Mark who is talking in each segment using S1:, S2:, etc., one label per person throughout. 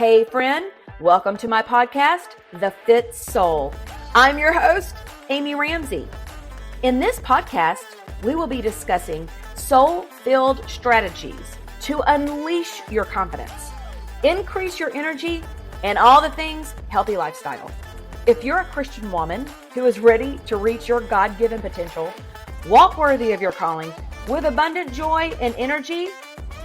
S1: Hey friend, welcome to my podcast, The Fit Soul. I'm your host, Amy Ramsey. In this podcast, we will be discussing soul-filled strategies to unleash your confidence, increase your energy, and all the things healthy lifestyle. If you're a Christian woman who is ready to reach your God-given potential, walk worthy of your calling with abundant joy and energy,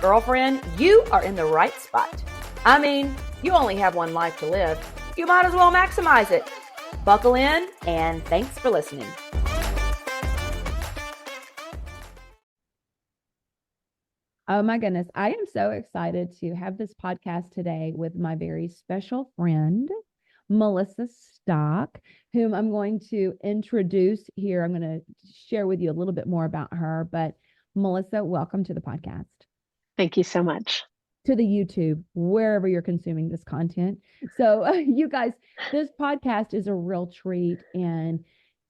S1: girlfriend, you are in the right spot. I mean, you only have one life to live. You might as well maximize it. Buckle in, and thanks for listening.
S2: Oh my goodness. I am so excited to have this podcast today with my very special friend, Melissa Stock, whom I'm going to introduce here. I'm going to share with you a little bit more about her, but Melissa, welcome to the podcast.
S3: Thank you so much.
S2: To the YouTube, wherever you're consuming this content. So you guys, this podcast is a real treat. And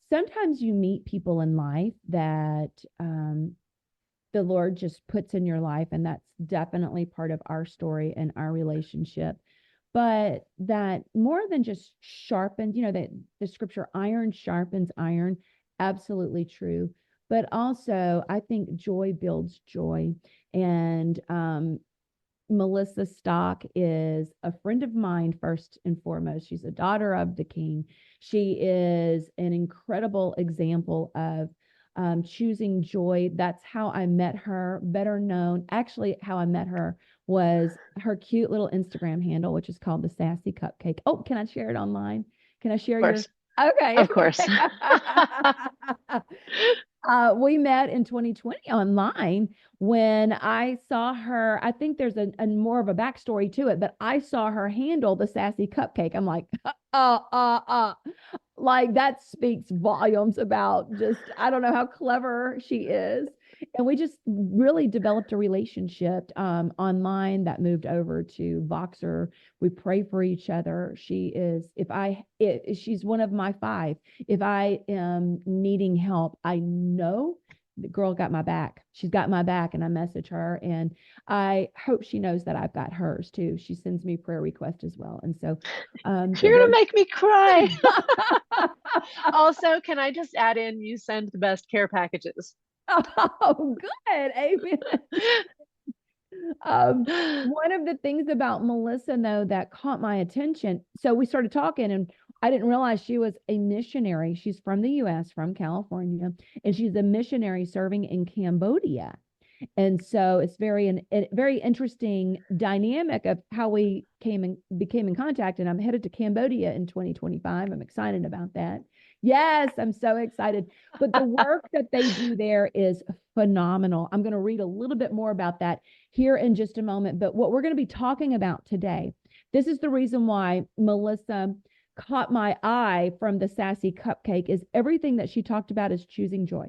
S2: sometimes you meet people in life that the Lord just puts in your life. And that's definitely part of our story and our relationship. But that more than just sharpens, that the scripture, iron sharpens iron, absolutely true. But also, I think joy builds joy. And Melissa Stock is a friend of mine, first and foremost. She's a daughter of the King. She is an incredible example of choosing joy. That's how I met her, better known. Actually, how I met her was her cute little Instagram handle, which is called the Sassy Cupcake. Oh, can I share it online? Can I share your? Okay.
S3: Of course.
S2: We met in 2020 online when I saw her. I think there's a more of a backstory to it, but I saw her handle the Sassy Cupcake. I'm like, like that speaks volumes about just, I don't know how clever she is. And we just really developed a relationship online that moved over to Voxer. We pray for each other. She is, she's one of my 5. If I am needing help, I know the girl got my back. She's got my back, and I message her, and I hope she knows that I've got hers too. She sends me prayer requests as well. And so
S3: you're going to make me cry. Also, can I just add in, you send the best care packages.
S2: Oh, good. Amen. One of the things about Melissa, though, that caught my attention. So we started talking, and I didn't realize she was a missionary. She's from the U.S., from California, and she's a missionary serving in Cambodia. And so it's a very interesting dynamic of how we became in contact. And I'm headed to Cambodia in 2025. I'm excited about that. Yes, I'm so excited. But the work that they do there is phenomenal. I'm going to read a little bit more about that here in just a moment. But what we're going to be talking about today, this is the reason why Melissa caught my eye from the Sassy Cupcake, is everything that she talked about is choosing joy,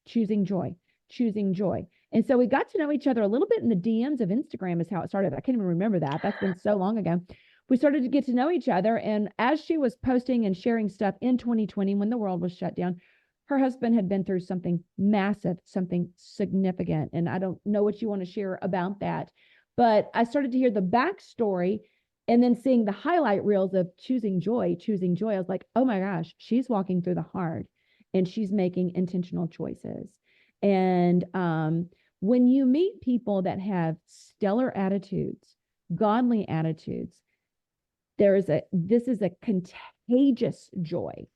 S2: choosing joy, choosing joy. And so we got to know each other a little bit in the DMs of Instagram is how it started. I can't even remember that. That's been so long ago. We started to get to know each other. And as she was posting and sharing stuff in 2020, when the world was shut down, her husband had been through something massive, something significant. And I don't know what you want to share about that. But I started to hear the backstory, and then seeing the highlight reels of choosing joy, choosing joy. I was like, oh my gosh, she's walking through the hard, and she's making intentional choices. And when you meet people that have stellar attitudes, godly attitudes, this is a contagious joy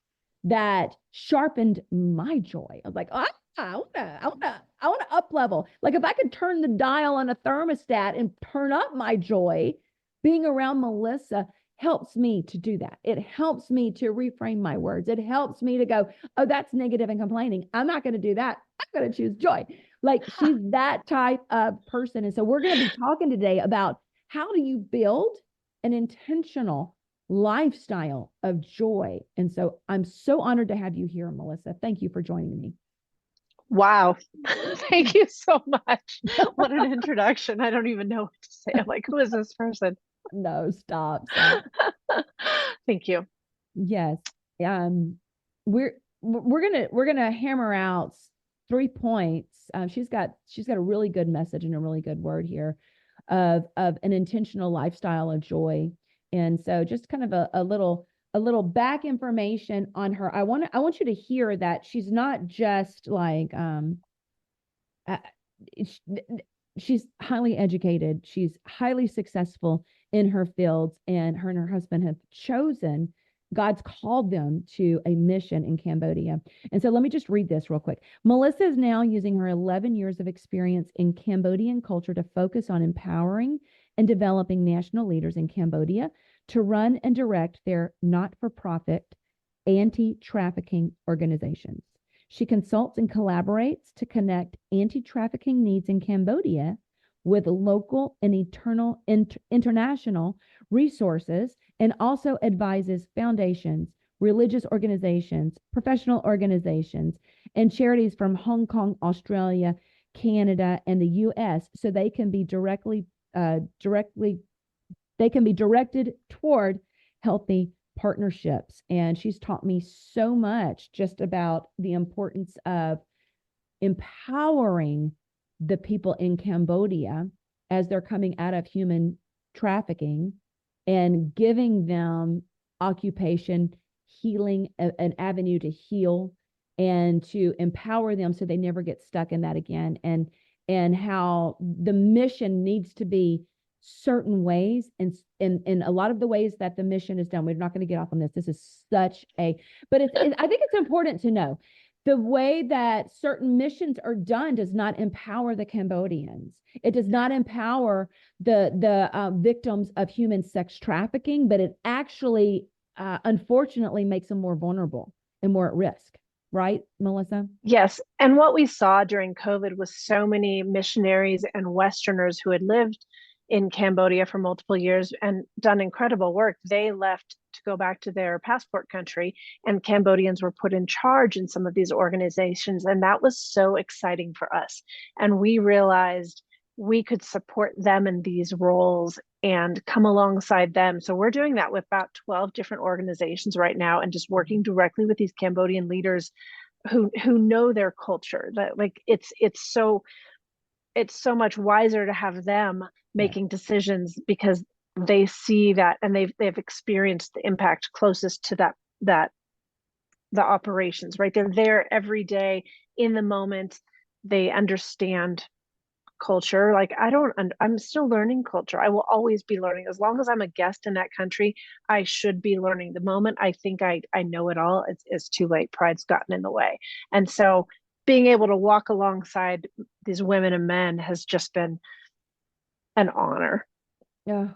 S2: that sharpened my joy. I was like, I want to up level. Like if I could turn the dial on a thermostat and turn up my joy, being around Melissa helps me to do that. It helps me to reframe my words. It helps me to go, oh, that's negative and complaining. I'm not going to do that. I'm going to choose joy. Like she's that type of person. And so we're going to be talking today about how do you build an intentional lifestyle of joy. And so I'm so honored to have you here, Melissa. Thank you for joining me.
S3: Wow. Thank you so much. What an introduction. I don't even know what to say. I'm like, who is this person?
S2: No, stop.
S3: Thank you.
S2: Yes. We're gonna hammer out 3 points. She's got a really good message and a really good word here of an intentional lifestyle of joy. And so just kind of a little back information on her. I want you to hear that she's not just like uh, sh- she's highly educated. She's highly successful in her fields, and her husband have chosen, God's called them to a mission in Cambodia. And so let me just read this real quick. Melissa is now using her 11 years of experience in Cambodian culture to focus on empowering and developing national leaders in Cambodia to run and direct their not-for-profit anti-trafficking organizations. She consults and collaborates to connect anti-trafficking needs in Cambodia with local and international resources, and also advises foundations, religious organizations, professional organizations, and charities from Hong Kong, Australia, Canada, and the U.S. so they can be directed toward healthy partnerships. And she's taught me so much just about the importance of empowering the people in Cambodia as they're coming out of human trafficking and giving them occupation, healing, an avenue to heal and to empower them so they never get stuck in that again. And how the mission needs to be certain ways, and in a lot of the ways that the mission is done. We're not going to get off on this. This is such a, but I think it's important to know the way that certain missions are done does not empower the Cambodians. It does not empower the victims of human sex trafficking, but it actually, unfortunately, makes them more vulnerable and more at risk. Right, Melissa?
S3: Yes. And what we saw during COVID was so many missionaries and Westerners who had lived in Cambodia for multiple years and done incredible work. They left to go back to their passport country, and Cambodians were put in charge in some of these organizations. And that was so exciting for us. And we realized we could support them in these roles and come alongside them. So we're doing that with about 12 different organizations right now, and just working directly with these Cambodian leaders who know their culture. That, like, it's so much wiser to have them making decisions, because they see that and they've experienced the impact closest to that the operations, right? They're there every day in the moment. They understand culture. Like, I'm still learning culture. I will always be learning. As long as I'm a guest in that country, I should be learning. The moment I think I know it all, it's too late. Pride's gotten in the way. And so being able to walk alongside these women and men has just been an honor.
S2: Yeah.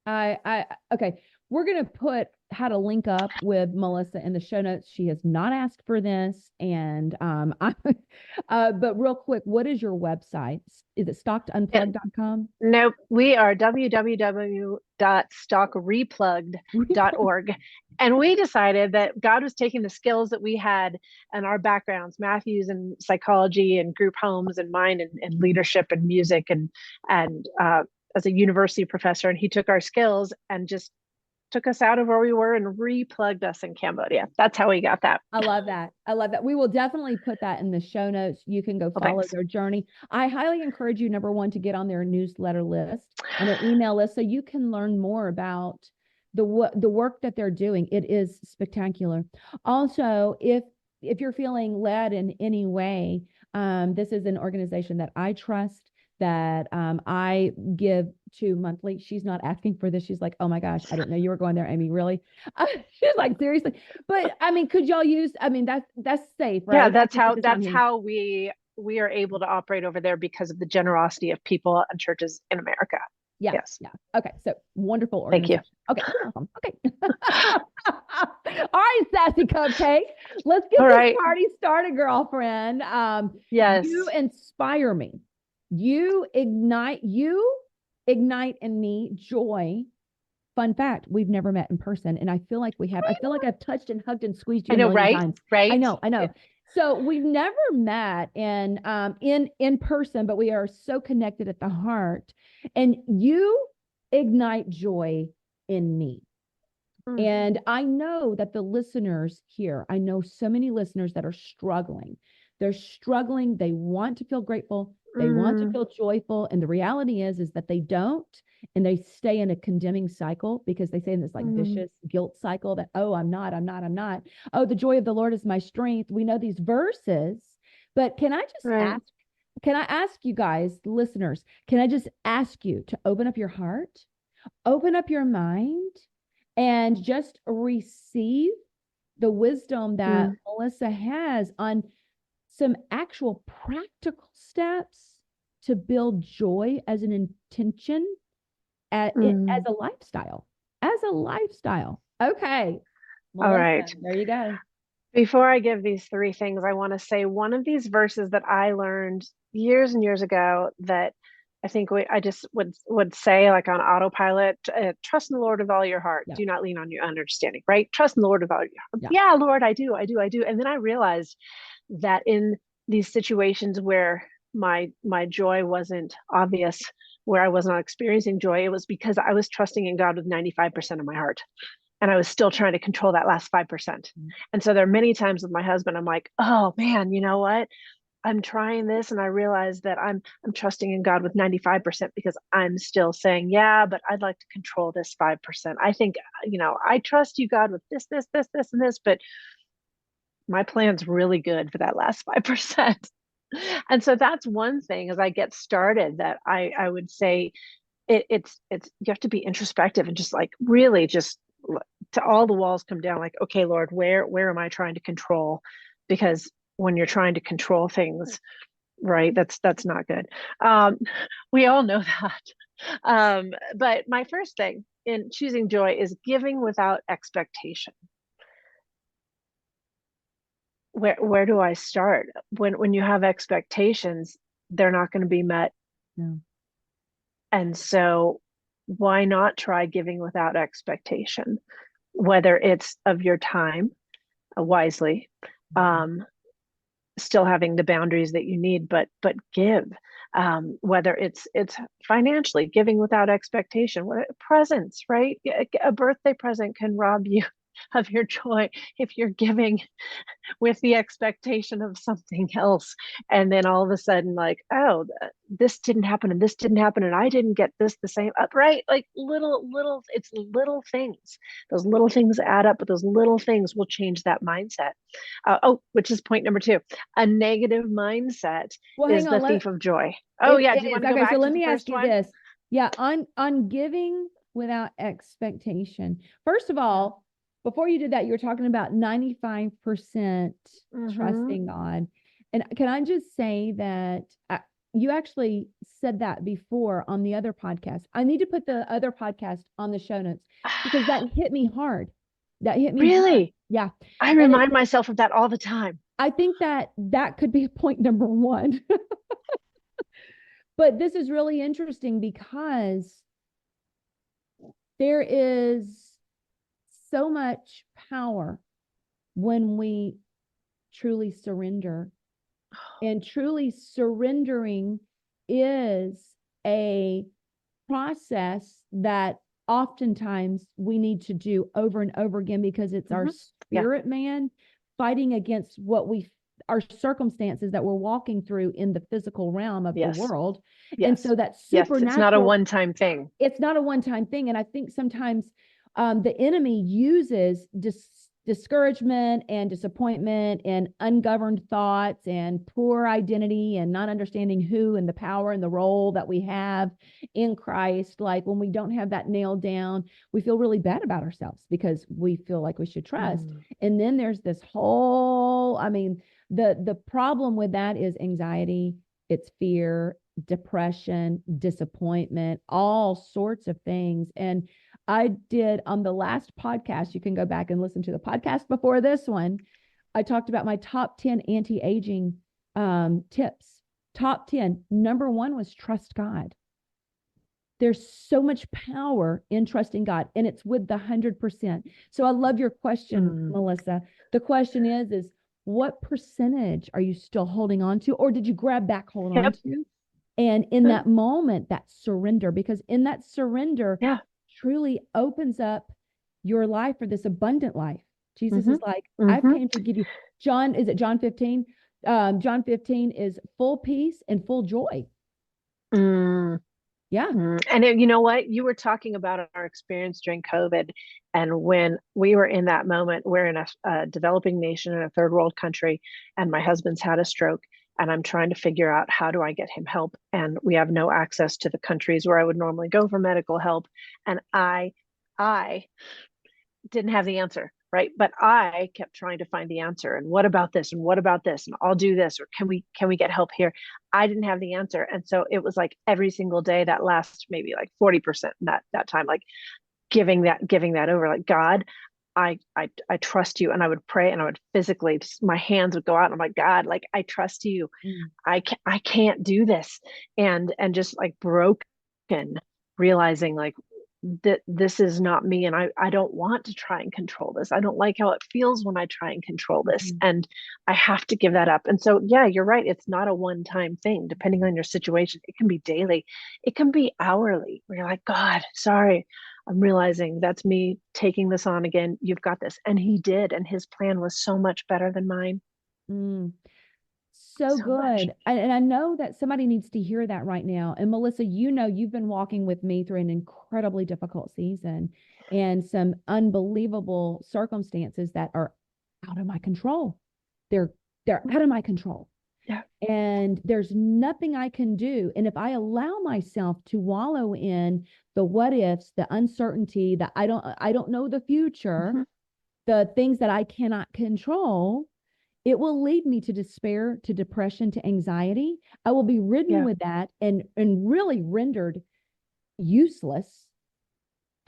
S2: Okay. We're going to put how to link up with Melissa in the show notes. She has not asked for this. And, but real quick, what is your website? Is it stockedunplugged.com?
S3: Nope. We are www.stockreplugged.org. And we decided that God was taking the skills that we had and our backgrounds, Matthew's in psychology and group homes, and mine in leadership and music, and as a university professor, and he took our skills and just took us out of where we were and replugged us in Cambodia. That's how we got that.
S2: I love that. I love that. We will definitely put that in the show notes. You can go follow their journey. I highly encourage you, number one, to get on their newsletter list and their email list so you can learn more about the work that they're doing. It is spectacular. Also, if you're feeling led in any way, this is an organization that I trust, that I give to monthly. She's not asking for this. She's like, oh my gosh, I didn't know you were going there, Amy. Really? She's like, seriously. But I mean, could y'all use, I mean, that's safe, right?
S3: Yeah, that's how we are able to operate over there, because of the generosity of people and churches in America.
S2: Yeah.
S3: Yes.
S2: Yeah. Okay. So wonderful
S3: Thank
S2: organization.
S3: you.
S2: Okay. You're welcome. Okay. All right, Sassy Cupcake. Let's get this party started, girlfriend.
S3: Yes.
S2: You inspire me. You ignite in me joy. Fun fact, we've never met in person, and I feel like we have. I feel like I've touched and hugged and squeezed you.
S3: I know,
S2: a million times.
S3: Right.
S2: I know. Yeah. So we've never met in person, but we are so connected at the heart. And you ignite joy in me. Mm-hmm. And I know that the listeners here, I know so many listeners that are struggling. They're struggling. They want to feel grateful. They want to
S3: Mm,
S2: feel joyful. And the reality is that they don't. And they stay in a condemning cycle because they stay in this like
S3: mm,
S2: vicious guilt cycle that, oh, I'm not. Oh, the joy of the Lord is my strength. We know these verses, but
S3: right.
S2: can I ask you guys, listeners, can I just ask you to open up your heart, open up your mind, and just receive the wisdom that
S3: Mm,
S2: Melissa has on some actual practical steps to build joy as an intention as
S3: mm.
S2: a lifestyle. As a lifestyle. Okay.
S3: All
S2: Melissa,
S3: right.
S2: there you go.
S3: Before I give these three things, I want to say one of these verses that I learned years and years ago that I think I just would say like on autopilot, trust in the Lord with all your heart.
S2: Yeah.
S3: Do not lean on your understanding, right? Trust in the Lord with all your heart.
S2: Yeah.
S3: Yeah, Lord, I do, I do, I do. And then I realized that in these situations where my joy wasn't obvious, where I was not experiencing joy, it was because I was trusting in God with 95% of my heart, and I was still trying to control that last 5%.
S2: Mhm.
S3: And so there are many times with my husband, I'm like, oh man, you know what? I'm trying this and I realize that I'm trusting in God with 95% because I'm still saying, yeah, but I'd like to control this 5%. I think, I trust you, God, with this, and this, but my plan's really good for that last 5%. And so that's one thing as I get started that I would say it's you have to be introspective and just like really just to all the walls come down like, okay, Lord, where am I trying to control? Because when you're trying to control things, right, that's not good. um we all know that. But my first thing in choosing joy is giving without expectation. Where do I start? When you have expectations, they're not going to be met.
S2: No.
S3: And so why not try giving without expectation, whether it's of your time, wisely,
S2: Mhm.
S3: still having the boundaries that you need, but give. Whether it's financially giving without expectation, what presents, right? A birthday present can rob you of your joy if you're giving with the expectation of something else, and then all of a sudden like, oh, this didn't happen and this didn't happen and I didn't get this the same up, right? Like little it's little things. Those little things add up, but those little things will change that mindset. Which is point number two. A negative mindset
S2: Well, hang
S3: is the
S2: on.
S3: thief of joy. Oh
S2: It
S3: yeah, do you
S2: is.
S3: want to go
S2: Okay, so
S3: back to
S2: let
S3: the
S2: me ask
S3: first
S2: you
S3: one?
S2: this. Yeah, on giving without expectation. First of
S3: Yeah.
S2: all, before you did that, you were talking about 95%
S3: Mm-hmm.
S2: trusting God. And can I just say that you actually said that before on the other podcast. I need to put the other podcast on the show notes because that hit me hard. That hit me hard.
S3: Really?
S2: Yeah.
S3: I
S2: And
S3: remind myself of that all the time.
S2: I think that could be point number one. But this is really interesting because there is so much power when we truly surrender. And truly surrendering is a process that oftentimes we need to do over and over again because it's our
S3: Mm-hmm. Yeah.
S2: spirit man fighting against our circumstances that we're walking through in the physical realm of the
S3: Yes.
S2: world. And
S3: Yes.
S2: so that
S3: Yes. It's not a
S2: supernatural,
S3: one-time thing.
S2: it's not a one-time thing. And I think sometimes the enemy uses discouragement and disappointment and ungoverned thoughts and poor identity and not understanding who and the power and the role that we have in Christ. Like when we don't have that nailed down, we feel really bad about ourselves because we feel like we should trust. And then there's this whole, I mean, the problem with that is anxiety, it's fear, depression, disappointment, all sorts of things. And I did on the last podcast, you can go back and listen to the podcast before this one. I talked about my top 10 anti-aging tips. Top 10. Number one was trust God. There's so much power in trusting God, and it's with the 100%. So I love your question, Melissa. The question is what percentage are you still holding on to, or did you grab back, hold on
S3: Yep.
S2: to? And in that moment, that surrender, because in that surrender,
S3: Yeah.
S2: truly opens up your life for this abundant life. Jesus
S3: Mm-hmm.
S2: is like, I've
S3: Mm-hmm.
S2: came to give you, John, is it John 15? John 15 is full peace and full joy.
S3: Mm.
S2: Yeah.
S3: And you know what? You were talking about our experience during COVID. And when we were in that moment, we're in a developing nation in a third world country, and my husband's had a stroke. And I'm trying to figure out, how do I get him help? And we have no access to the countries where I would normally go for medical help. And I didn't have the answer, right? But I kept trying to find the answer. And what about this? And what about this? And I'll do this. Or can we get help here? I didn't have the answer. And so it was like every single day that lasts maybe like 40% that time, like giving that over, like, God, I trust you. And I would pray, and I would physically, my hands would go out, and I'm like, God, like, I trust you. I can't do this. And just like broken, realizing like that this is not me, and I don't want to try and control this. I don't like how it feels when I try and control this, and I have to give that up. And so, yeah, you're right. It's not a one-time thing. Depending on your situation, it can be daily, it can be hourly, where you're like, God, sorry, I'm realizing that's me taking this on again. You've got this. And he did, and his plan was so much better than mine.
S2: So
S3: So much.
S2: good. And I know that somebody needs to hear that right now. And Melissa, you've been walking with me through an incredibly difficult season and some unbelievable circumstances that are out of my control. They're out of my control.
S3: Yeah.
S2: And there's nothing I can do. And if I allow myself to wallow in the what ifs, the uncertainty, that I don't know the future, the things that I cannot control, it will lead me to despair, to depression, to anxiety. I will be ridden with that and really rendered useless.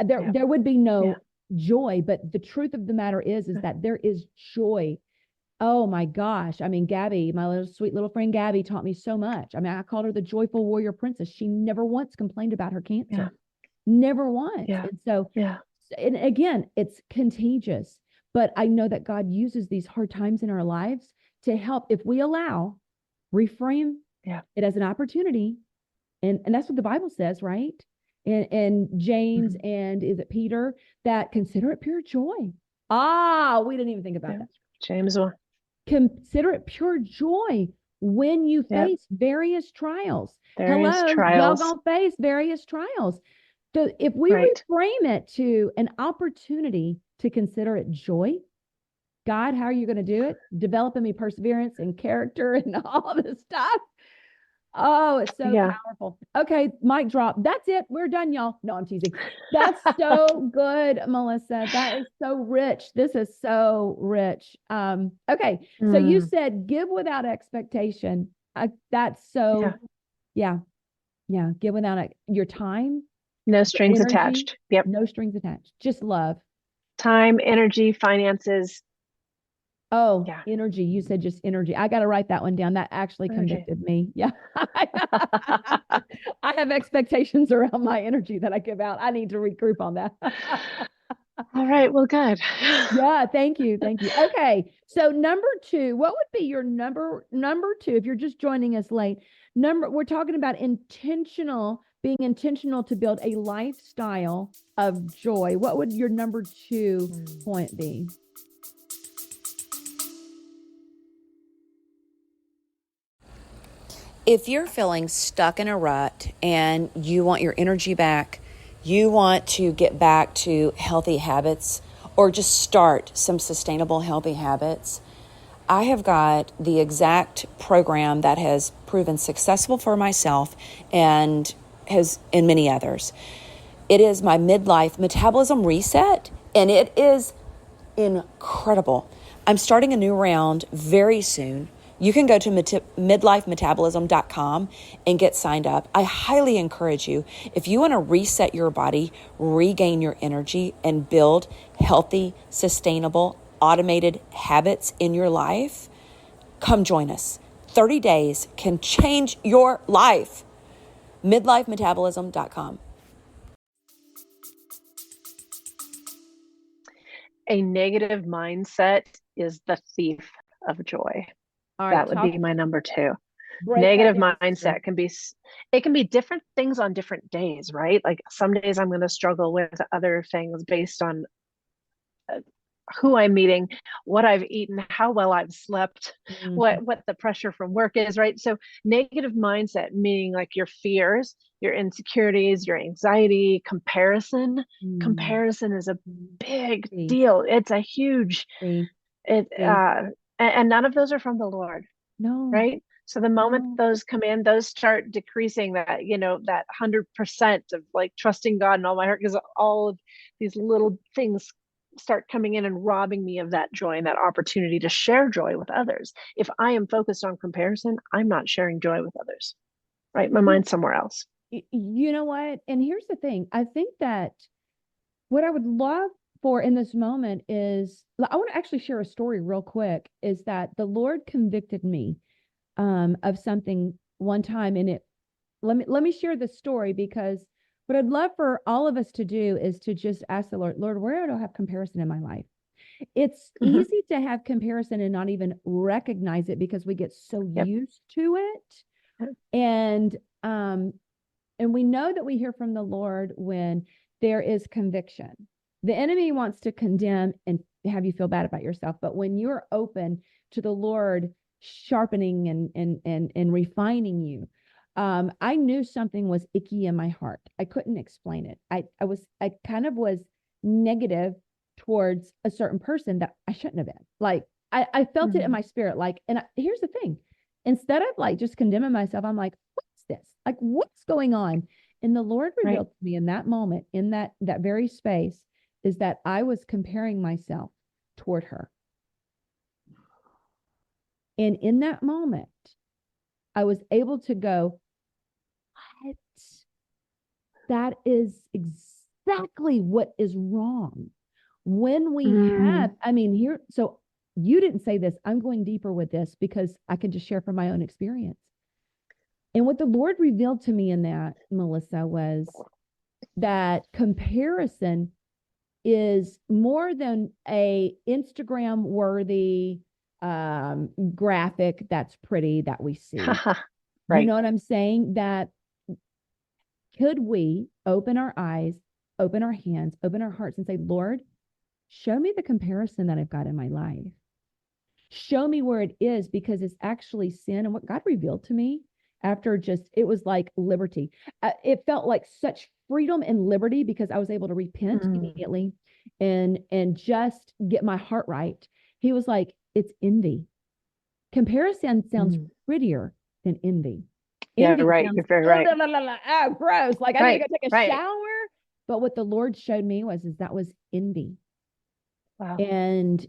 S2: There would be no joy, but the truth of the matter is that there is joy. Oh my gosh. I mean, Gabby, my sweet little friend Gabby, taught me so much. I mean, I called her the joyful warrior princess. She never once complained about her cancer. Never once. And so, and again, it's contagious. But I know that God uses these hard times in our lives to help, if we allow, reframe it as an opportunity. And that's what the Bible says, right? And James and is it Peter, that consider it pure joy. We didn't even think about that.
S3: James 1.
S2: Consider it pure joy when you face various trials. Y'all gonna face various trials. So if we reframe it to an opportunity to consider it joy, God, how are you going to do it? Develop in me perseverance and character and all this stuff. Oh, it's so powerful. Okay, mic drop. That's it. We're done, y'all. No, I'm teasing. That's so good, Melissa. That is so rich. This is so rich. Okay, so you said give without expectation. That's so, give without your time.
S3: No strings
S2: energy,
S3: attached. Yep.
S2: No strings attached. Just love.
S3: Time, energy, finances.
S2: Oh, energy. You said just energy. I got to write that one down. That actually convicted me. Yeah. I have expectations around my energy that I give out. I need to regroup on that.
S3: All right. Well, good.
S2: Yeah. Thank you. Thank you. Okay. So number 2, what would be your number 2? If you're just joining us late, we're talking about being intentional to build a lifestyle of joy. What would your number 2 point be?
S1: If you're feeling stuck in a rut and you want your energy back, you want to get back to healthy habits or just start some sustainable healthy habits, I have got the exact program that has proven successful for myself and has in many others. It is my midlife metabolism reset, and it is incredible. I'm starting a new round very soon. You can go to midlifemetabolism.com and get signed up. I highly encourage you, if you want to reset your body, regain your energy, and build healthy, sustainable, automated habits in your life, come join us. 30 days can change your life. midlifemetabolism.com.
S3: A negative mindset is the thief of joy. That would be my number 2. Negative mindset can be different things on different days, right? Like some days I'm going to struggle with other things based on who I'm meeting, what I've eaten, how well I've slept,
S2: Mhm.
S3: what the pressure from work is, right? So negative mindset, meaning like your fears, your insecurities, your anxiety, comparison.
S2: Mm.
S3: Comparison is a big
S2: See,
S3: deal. It's a huge
S2: see,
S3: it
S2: see.
S3: and none of those are from the Lord,
S2: No,
S3: right? So the moment
S2: no.
S3: those come in, those start decreasing that, that 100% of like trusting God and all my heart, because all of these little things start coming in and robbing me of that joy and that opportunity to share joy with others. If I am focused on comparison, I'm not sharing joy with others, right? My
S2: You,
S3: mind's somewhere else.
S2: you know what? And here's the thing. I think that what I would love for in this moment is I want to actually share a story real quick, is that the Lord convicted me of something one time, and it let me share the story, because what I'd love for all of us to do is to just ask the Lord, Lord, where do I have comparison in my life? It's
S3: Mm-hmm.
S2: easy to have comparison and not even recognize it because we get so
S3: Yep.
S2: used to it. And um and we know that we hear from the Lord when there is conviction. The enemy wants to condemn and have you feel bad about yourself, but when you're open to the Lord sharpening and refining you, I knew something was icky in my heart. I couldn't explain it. I kind of was negative towards a certain person that I shouldn't have been. Like I felt it in
S3: Mm-hmm.
S2: my spirit. Like, and here's the thing: instead of like just condemning myself, I'm like, what's this? Like, what's going on? And the Lord
S3: Right.
S2: revealed to me in that moment, in that very space, is that I was comparing myself toward her. And in that moment, I was able to go, what? That is exactly what is wrong. When we have,
S3: Mm.
S2: I mean, here, so you didn't say this. I'm going deeper with this because I can just share from my own experience. And what the Lord revealed to me in that, Melissa, was that comparison is more than a Instagram worthy graphic that's pretty that we see. You
S3: Right.
S2: know what I'm saying? That could we open our eyes, open our hands, open our hearts and say, Lord, show me the comparison that I've got in my life. Show me where it is, because it's actually sin. And what God revealed to me after just, it was like liberty. It felt like such freedom and liberty because I was able to repent
S3: Mm.
S2: immediately and just get my heart right. He was like, it's envy. Comparison sounds
S3: Mm.
S2: prettier than envy.
S3: Yeah,
S2: Envy
S3: right.
S2: sounds,
S3: You're very
S2: oh,
S3: right.
S2: blah, blah, blah, blah, oh, gross. Like I need to
S3: Right.
S2: go take a
S3: Right.
S2: shower. But what the Lord showed me is that was envy.
S3: Wow.
S2: And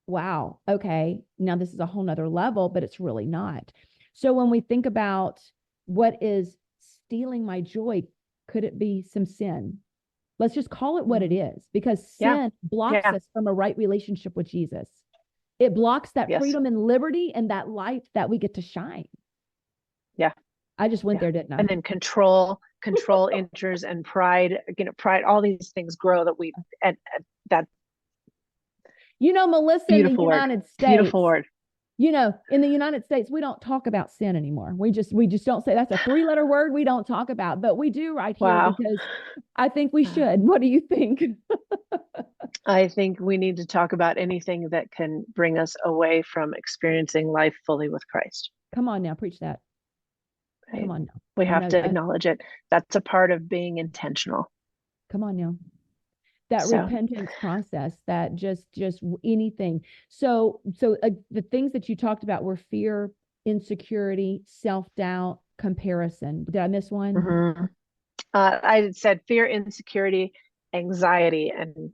S2: wow, okay, now this is a whole nother level, but it's really not. So when we think about what is stealing my joy, could it be some sin? Let's just call it what it
S3: Mm.
S2: is, because
S3: Yeah.
S2: sin blocks
S3: Yeah.
S2: us from a right relationship with Jesus. It blocks that
S3: Yes.
S2: freedom and liberty and that light that we get to shine.
S3: Yeah.
S2: I just went
S3: Yeah.
S2: there, didn't I?
S3: And then control enters, and pride, pride, all these things grow that we, and that
S2: You know, Melissa, in the
S3: beautiful word.
S2: United
S3: Beautiful
S2: States,
S3: word.
S2: in the United States, we don't talk about sin anymore. We just don't say that's a three-letter word we don't talk about, but we do right here
S3: Wow.
S2: because I think we
S3: Uh,
S2: should. What do you think?
S3: I think we need to talk about anything that can bring us away from experiencing life fully with Christ.
S2: Come on now, preach that. Come
S3: Right?
S2: on now.
S3: We
S2: I
S3: have
S2: know.
S3: to acknowledge it. That's a part of being intentional.
S2: Come on now. That
S3: So,
S2: repentance process, that just anything. The things that you talked about were fear, insecurity, self-doubt, comparison. Did I miss one?
S3: mhm. I said fear, insecurity, anxiety,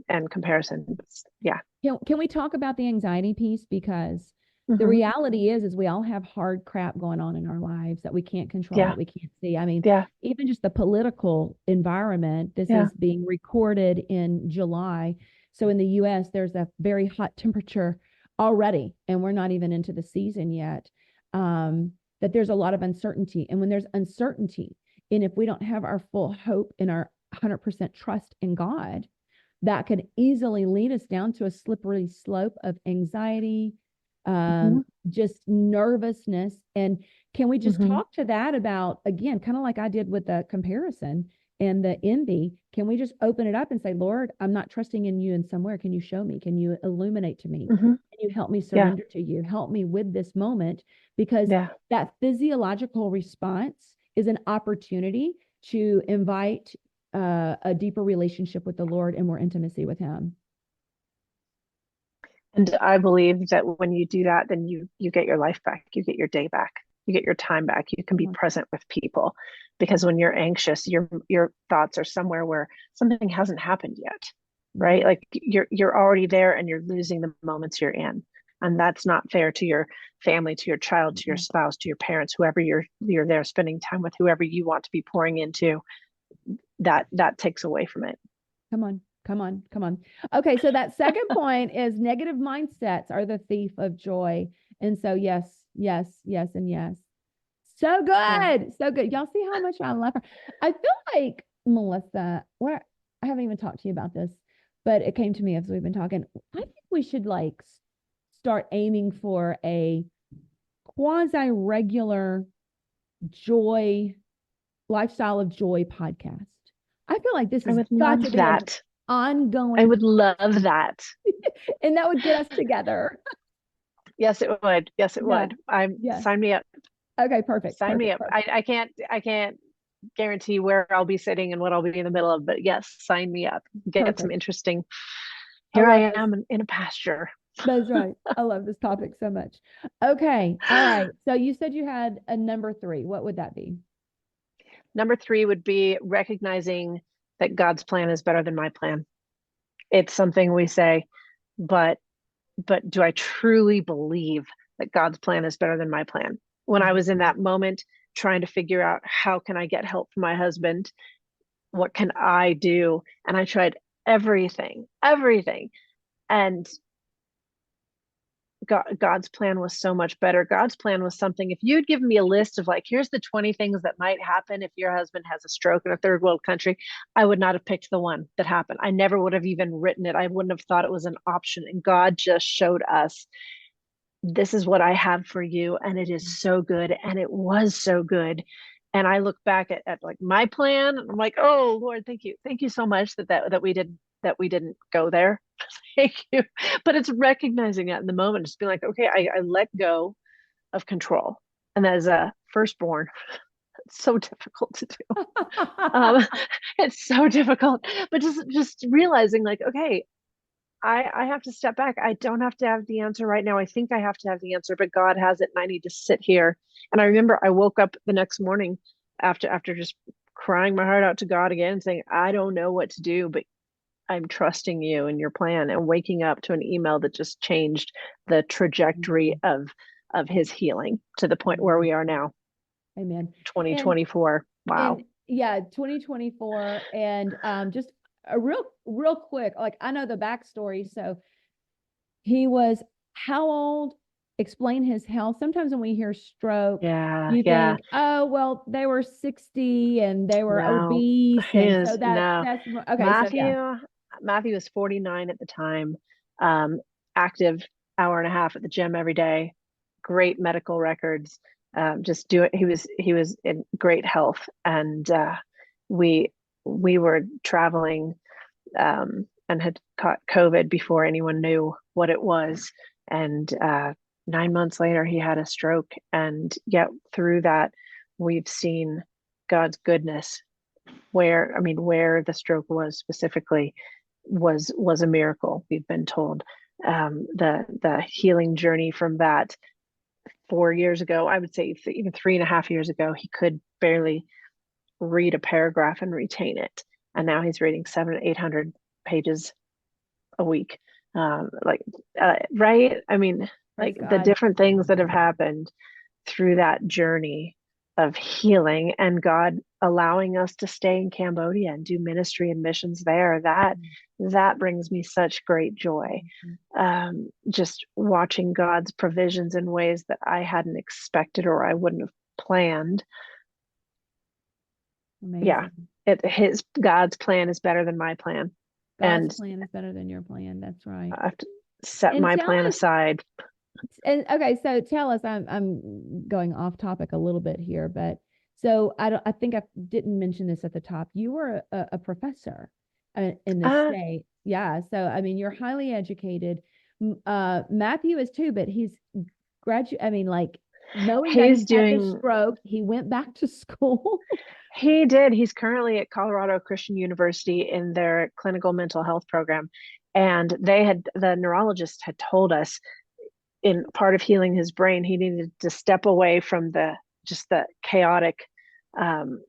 S3: and comparison. Yeah.
S2: Can we talk about the anxiety piece? Because the
S3: Hmm.
S2: reality is we all have hard crap going on in our lives that we can't control,
S3: Yeah.
S2: that we can't see. I mean,
S3: Yeah.
S2: even just the political environment, this
S3: Yeah.
S2: is being recorded in July. So in the US, there's a very hot temperature already, and we're not even into the season yet. That there's a lot of uncertainty. And when there's uncertainty, and if we don't have our full hope in our 100% trust in God, that could easily lead us down to a slippery slope of anxiety,
S3: Hmm.
S2: just nervousness. And can we just
S3: Hmm.
S2: talk to that about, again, kind of like I did with the comparison, and the envy, can we just open it up and say, Lord, I'm not trusting in you in somewhere. Can you show me? Can you illuminate to me?
S3: Hmm.
S2: Can you help me
S3: Yeah.
S2: surrender to you? Help me with this moment, because
S3: Yeah.
S2: that physiological response is an opportunity to invite a deeper relationship with the Lord and more intimacy with him.
S3: And I believe that when you do that, then you get your life back, you get your day back, you get your time back. You can be present with people, because when you're anxious, your thoughts are somewhere where something hasn't happened yet, right? Like you're already there and you're losing the moments you're in. And that's not fair to your family, to your child, to your spouse, to your parents, whoever you're there spending time with, whoever you want to be pouring into. That takes away from it.
S2: Come on. Okay, so that second point is negative mindsets are the thief of joy. And so yes, and yes. So good. Yeah. So good. Y'all see how much I love her. I feel like, Melissa, I haven't even talked to you about this, but it came to me as we've been talking. I think we should like start aiming for a quasi-regular joy, lifestyle of joy podcast. I feel like this is got to be that ongoing.
S3: I would love that.
S2: And that would get us together.
S3: Yes, it would. Yes, it would. Sign me up.
S2: Okay, perfect.
S3: Sign me up.
S2: Perfect.
S3: I can't guarantee where I'll be sitting and what I'll be in the middle of, but yes, sign me up. Get some interesting. Here I am in a pasture.
S2: That's right. I love this topic so much. Okay. All right. So you said you had a number 3. What would that be?
S3: Number 3 would be recognizing that God's plan is better than my plan. It's something we say, but do I truly believe that God's plan is better than my plan? When I was in that moment trying to figure out how can I get help for my husband, what can I do? And I tried everything. And God's plan was so much better. God's plan was something, if you'd given me a list of like, here's the 20 things that might happen if your husband has a stroke in a third world country, I would not have picked the one that happened. I never would have even written it. I wouldn't have thought it was an option. And God just showed us, this is what I have for you. And it is so good. And it was so good. And I look back at like my plan, and I'm like, oh Lord, thank you. Thank you so much that we didn't go there. Thank you. But it's recognizing that in the moment, just being like, okay, I let go of control. And as a firstborn, it's so difficult to do. It's so difficult, but just realizing like, okay, I have to step back. I don't have to have the answer right now. I think I have to have the answer, but God has it, and I need to sit here. And I remember I woke up the next morning after just crying my heart out to God again and saying, I don't know what to do, but I'm trusting you and your plan, and waking up to an email that just changed the trajectory of his healing to the point where we are now.
S2: Amen.
S3: 2024. Wow.
S2: And, yeah, 2024. And just a real quick, like I know the backstory. So he was how old? Explain his health. Sometimes when we hear stroke, you think, oh, well, they were 60 and they were obese. And so that's okay.
S3: Matthew was 49 at the time, active hour and a half at the gym every day, great medical records, he was in great health. And we were traveling and had caught COVID before anyone knew what it was. And 9 months later, he had a stroke. And yet through that, we've seen God's goodness. Where the stroke was specifically was a miracle, we've been told. The healing journey from that 4 years ago, I would say even 3.5 years ago, he could barely read a paragraph and retain it. And now he's reading 700-800 pages a week. Right? I mean, like the different things that have happened through that journey of healing, and God allowing us to stay in Cambodia and do ministry and missions there, that brings me such great joy. Just watching God's provisions in ways that I hadn't expected or I wouldn't have planned. Amazing. Yeah, God's plan is better than my plan.
S2: God's plan is better than your plan. That's right.
S3: I have to set my plan aside.
S2: And okay, so tell us, I'm going off topic a little bit here, but So I think I didn't mention this at the top. You were a professor in the
S3: Uh,
S2: state. Yeah. So, I mean, you're highly educated. Matthew is too, but he's I mean, like knowing that
S3: he's
S2: he had this
S3: doing,
S2: stroke, he went back to school.
S3: he did. He's currently at Colorado Christian University in their clinical mental health program. And the neurologist had told us in part of healing his brain, he needed to step away from just the chaotic um,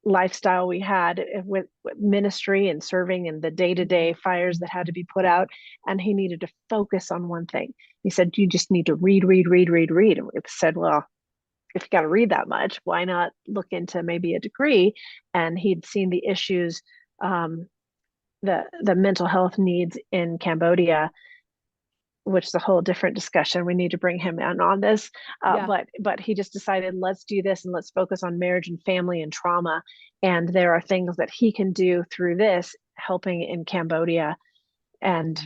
S3: lifestyle we had with ministry and serving and the day-to-day fires that had to be put out. And he needed to focus on one thing. He said, you just need to read, read, read, read, read. And we said, well, if you got to read that much, why not look into maybe a degree? And he'd seen the issues, the mental health needs in Cambodia, which is a whole different discussion. We need to bring him in on this.
S2: Yeah.
S3: But he just decided, let's do this and let's focus on marriage and family and trauma. And there are things that he can do through this, helping in Cambodia. And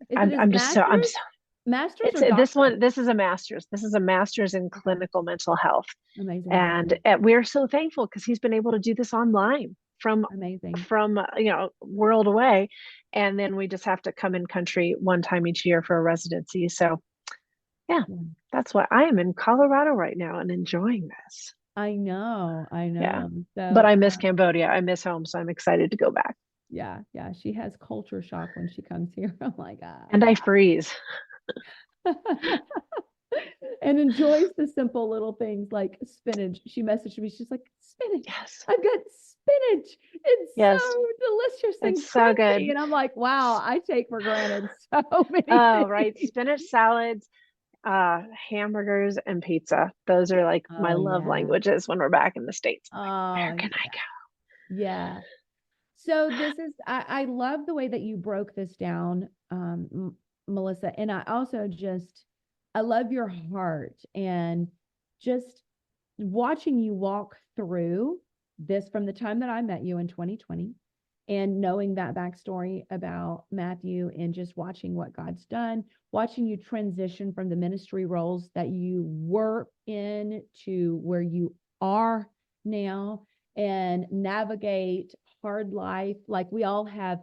S2: Is it his
S3: I'm just so I'm
S2: master's?
S3: so
S2: Master's
S3: it's
S2: or
S3: this
S2: doctorate?
S3: one. This is a master's. This is a master's in
S2: Okay.
S3: clinical mental health.
S2: Amazing.
S3: And we're so thankful because he's been able to do this online
S2: Amazing.
S3: from world away, and then we just have to come in country one time each year for a residency. So yeah,
S2: Yeah.
S3: that's why I am in Colorado right now and enjoying this.
S2: I know. I
S3: Yeah,
S2: know.
S3: but
S2: So,
S3: I miss Cambodia. I miss home, so I'm excited to go back.
S2: yeah, yeah. She has culture shock when she comes here. Oh my
S3: And I
S2: God.
S3: freeze.
S2: And enjoys the simple little things like spinach. She messaged me. She's like, spinach.
S3: Yes,
S2: I've got spinach. It's
S3: yes,
S2: so delicious and
S3: it's so
S2: crunchy.
S3: good.
S2: And I'm like, wow, I take for granted so many
S3: Oh, right,
S2: things.
S3: spinach salads, hamburgers, and pizza. Those are like my
S2: Oh
S3: love
S2: yeah.
S3: languages when we're back in the States. I'm like,
S2: Oh
S3: where can I
S2: yeah.
S3: go?
S2: Yeah. So this is, I love the way that you broke this down, Melissa. And I love your heart and just watching you walk through this from the time that I met you in 2020 and knowing that backstory about Matthew and just watching what God's done, watching you transition from the ministry roles that you were in to where you are now and navigate hard life. Like we all have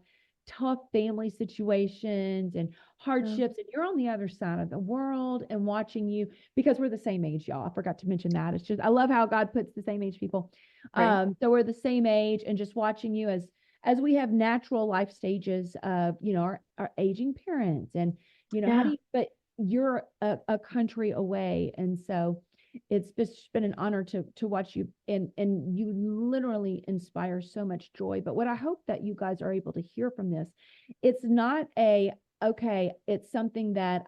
S2: tough family situations and hardships, and you're on the other side of the world and watching you because we're the same age, y'all. I forgot to mention that. It's just, I love how God puts the same age people.
S3: Right.
S2: So we're the same age and just watching you as we have natural life stages of, our aging parents and, how do
S3: Yeah.
S2: you, but you're a country away. And so it's just been an honor to watch you and you literally inspire so much joy. But what I hope that you guys are able to hear from this, it's not okay, it's something that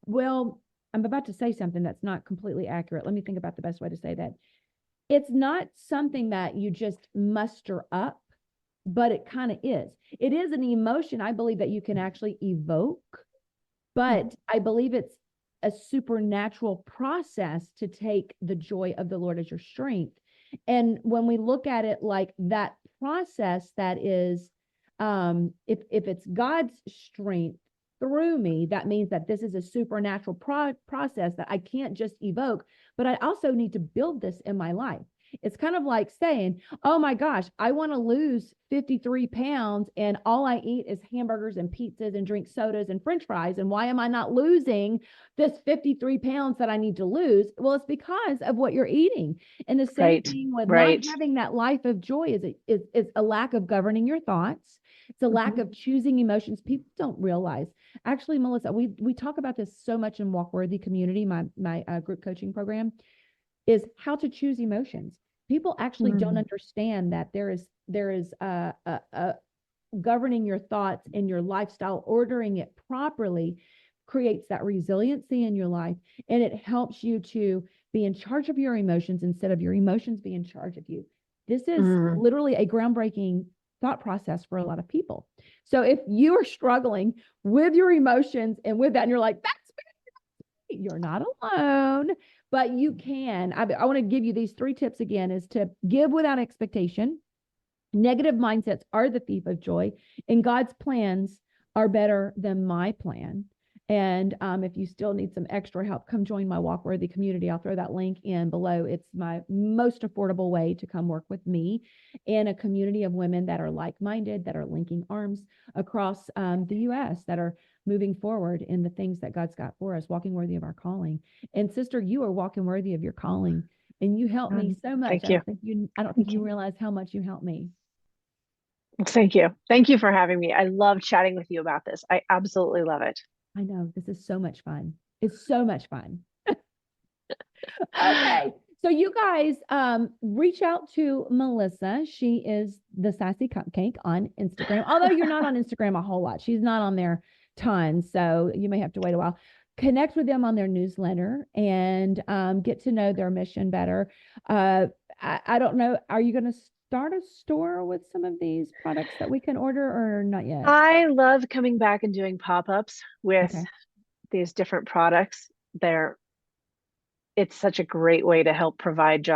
S2: well, I'm about to say something that's not completely accurate. Let me think about the best way to say that. It's not something that you just muster up, but it kind of is. It is an emotion, I believe, that you can actually evoke, but I believe it's a supernatural process to take the joy of the Lord as your strength. And when we look at it like that process, that is, if it's God's strength through me, that means that this is a supernatural process that I can't just evoke, but I also need to build this in my life. It's kind of like saying, oh my gosh, I want to lose 53 pounds and all I eat is hamburgers and pizzas and drink sodas and French fries. And why am I not losing this 53 pounds that I need to lose? Well, it's because of what you're eating. And the same thing with not
S3: Right.
S2: having that life of joy is a lack of governing your thoughts. It's a lack of choosing emotions. People don't realize. Actually, Melissa, we talk about this so much in Walk Worthy Community, my group coaching program, is how to choose emotions. People actually don't understand that there is governing your thoughts and your lifestyle, ordering it properly creates that resiliency in your life. And it helps you to be in charge of your emotions instead of your emotions being in charge of you. This is literally a groundbreaking thought process for a lot of people. So if you are struggling with your emotions and with that, and you're like, you're not alone, but you can. I want to give you these 3 tips again, is to give without expectation. Negative mindsets are the thief of joy, and God's plans are better than my plan. And if you still need some extra help, come join my Walk Worthy community. I'll throw that link in below. It's my most affordable way to come work with me in a community of women that are like-minded, that are linking arms across the U.S., that are moving forward in the things that God's got for us, walking worthy of our calling. And sister, you are walking worthy of your calling, and you help me so much.
S3: Thank you.
S2: I don't think you realize how much you help me.
S3: Thank you. Thank you for having me. I love chatting with you about this. I absolutely love it.
S2: I know, this is so much fun. It's so much fun. Okay. So you guys reach out to Melissa. She is the Sassy Cupcake on Instagram. Although you're not on Instagram a whole lot. She's not on there tons. So you may have to wait a while. Connect with them on their newsletter and get to know their mission better. I don't know. Are you going to start a store with some of these products that we can order, or not yet?
S3: I love coming back and doing pop-ups with these different products. It's such a great way to help provide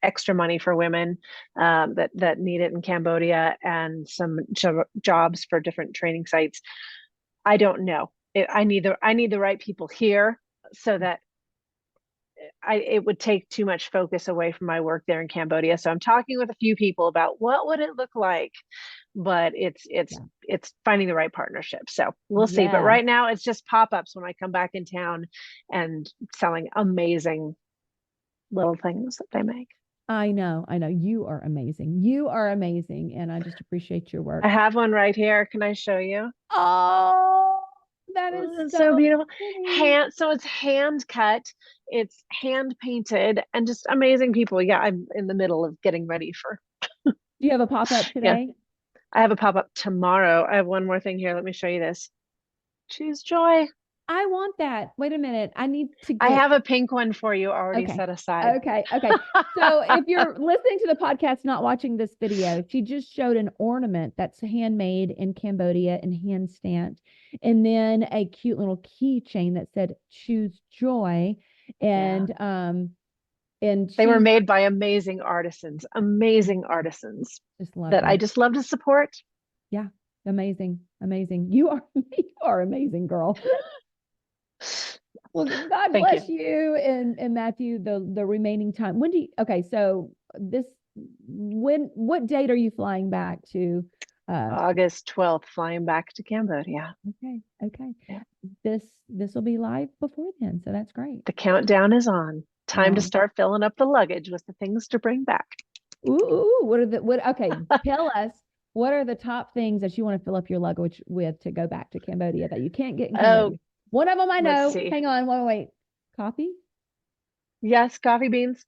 S3: extra money for women that need it in Cambodia, and some jobs for different training sites. I don't know. I need the right people here, so that it would take too much focus away from my work there in Cambodia. So I'm talking with a few people about what would it look like, but it's finding the right partnership. So we'll see. But right now it's just pop-ups when I come back in town and selling amazing little things that they make.
S2: I know. You are amazing. You are amazing. And I just appreciate your work.
S3: I have one right here. Can I show you?
S2: Oh, that is
S3: so beautiful.
S2: Pretty.
S3: So it's hand cut, it's hand painted, and just amazing people. Yeah, I'm in the middle of getting ready for.
S2: Do you have a pop-up today?
S3: Yeah. I have a pop-up tomorrow. I have one more thing here. Let me show you this. Choose joy.
S2: I want that. Wait a minute. I need to
S3: I have a pink one for you already set aside.
S2: Okay. So if you're listening to the podcast, not watching this video, she just showed an ornament that's handmade in Cambodia and hand stamped, and then a cute little keychain that said "Choose Joy," and they
S3: were made by amazing artisans.
S2: Just love
S3: that. I just love to support.
S2: Yeah, amazing. You are amazing, girl. Well, God bless you and Matthew the remaining time. So what date are you flying back to?
S3: August 12th, flying back to Cambodia.
S2: Okay. Yeah. This will be live before then, so that's great.
S3: The countdown is on. Time to start filling up the luggage with the things to bring back.
S2: Tell us, what are the top things that you want to fill up your luggage with to go back to Cambodia that you can't get in Cambodia? One of them I know. Hang on, wait. Coffee?
S3: Yes, coffee beans.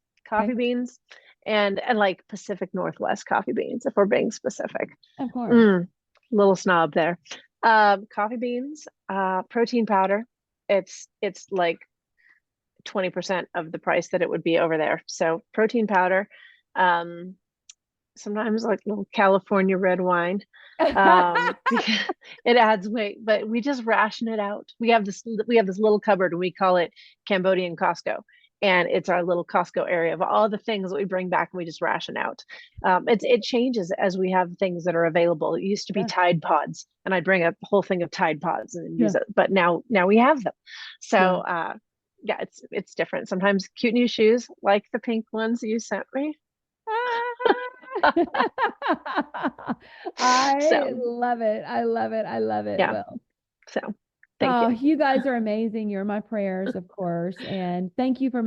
S3: And like Pacific Northwest coffee beans, if we're being specific.
S2: Of course.
S3: Little snob there. Coffee beans, protein powder. It's like 20% of the price that it would be over there. So protein powder. Sometimes like little California red wine. It adds weight, but we just ration it out. We have this little cupboard, and we call it Cambodian Costco, and it's our little Costco area of all the things that we bring back, and we just ration out. It changes as we have things that are available. It used to be Tide Pods, and I'd bring a whole thing of Tide Pods and use it, but now we have them. So it's different. Sometimes cute new shoes like the pink ones you sent me.
S2: I love it.
S3: Yeah.
S2: Well,
S3: so thank you.
S2: You guys are amazing. You're my prayers, of course. And thank you for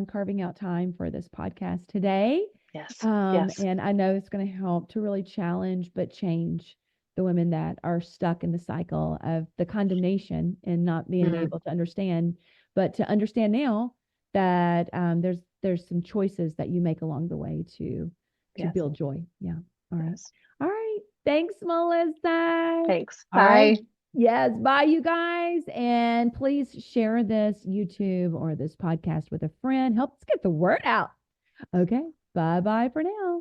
S2: carving out time for this podcast today.
S3: Yes.
S2: And I know it's going to help to really challenge, but change the women that are stuck in the cycle of the condemnation and not being able to understand, but to understand now that there's some choices that you make along the way to build joy. Yeah. All right.
S3: Yes.
S2: All right. Thanks, Melissa.
S3: Thanks.
S2: Bye. Right. Yes. Bye, you guys. And please share this YouTube or this podcast with a friend. Help us get the word out. Okay. Bye-bye for now.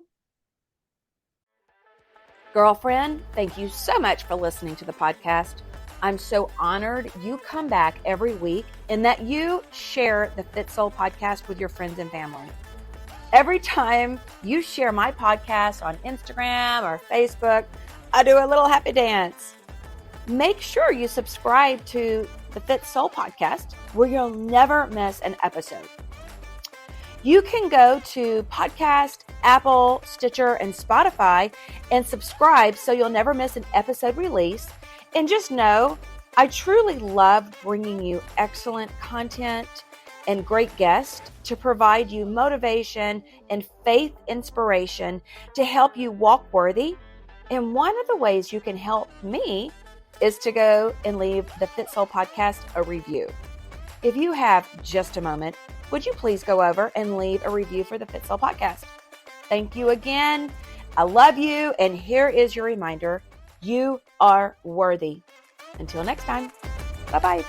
S1: Girlfriend, thank you so much for listening to the podcast. I'm so honored you come back every week and that you share the Fit Soul podcast with your friends and family. Every time you share my podcast on Instagram or Facebook, I do a little happy dance. make sure you subscribe to the Fit Soul podcast, where you'll never miss an episode. You can go to Podcast, Apple, Stitcher, and Spotify and subscribe so you'll never miss an episode release. And just know, I truly love bringing you excellent content and great guests to provide you motivation and faith inspiration to help you walk worthy. And one of the ways you can help me is to go and leave the Fit Soul podcast a review. If you have just a moment, would you please go over and leave a review for the Fit Soul podcast? Thank you again. I love you. And here is your reminder. You are worthy. Until next time. Bye-bye.